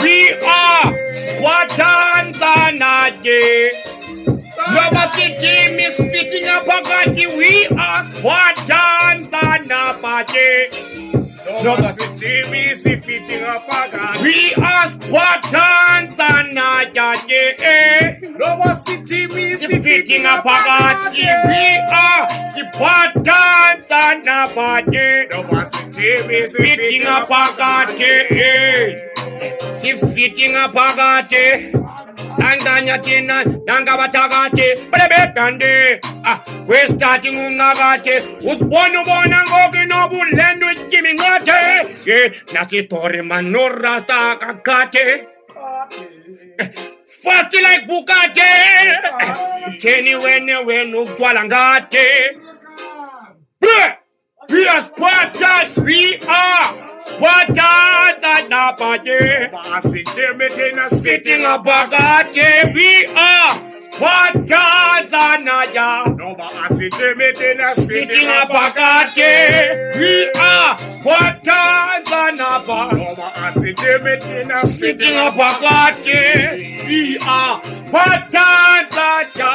We are Spartans Anaje. Nobody team is fitting up a party. We are Spartans Anaje. Nobody team is fitting up a party. We are Spartans Anaje. Nobody team is fitting up a party. We are Spartans Anaje. Nobody team is fitting up a party. Si fitting up a party. Sanganya tina nanga batagate brebetande we starting ungagate usbonu bona ngoki no bulendo kimi ngate nasi story manora sta kakate fast like bukate teni when ugwala ngate we are Spartans, we are Spartans Anaje. Fitting a bagate, we are Spartans Anaja. Fitting a bagate, we are Spartans Anaba. Fitting a bagate, we are Spartans Anaja.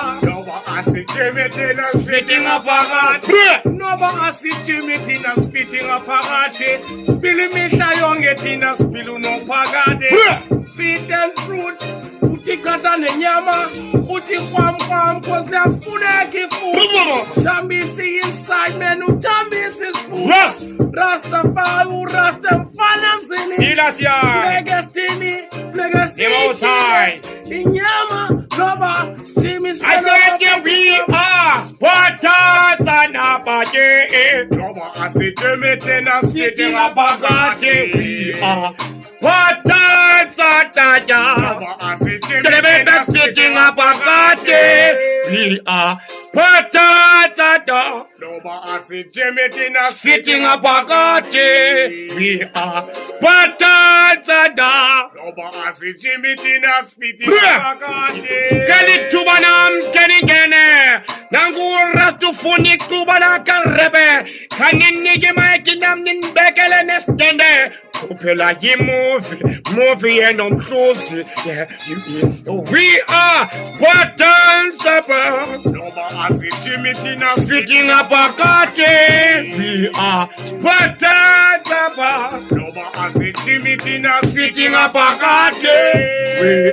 Fitting a bagate, Nova Asitimitina spitting a parate, Spilimita Yongetina Spiluno Pagade, feet and fruit, Utikata Nyama, Utiquam, cause they're food I give food. Tambisi inside menu, Tambis is food. Rastafari, Rastam Fanams in it. Flegastini, Flegastini, Inyama, Nova, Simis. I said we are Spartans Anaje. Nova Asitimitina spitting a bagate, we are Spartans Anaja. Fitting up a party, we are Spartans Anaja. Fitting up a party, we are Spartans Anaja. Kali tubanam kenigene, nangu rastu funi tubana karebe, kanini gema kinam nin bekele nestende. Kupela ye movie and on close. We are Spartans fitting up a party. We are Spartans fitting up a party.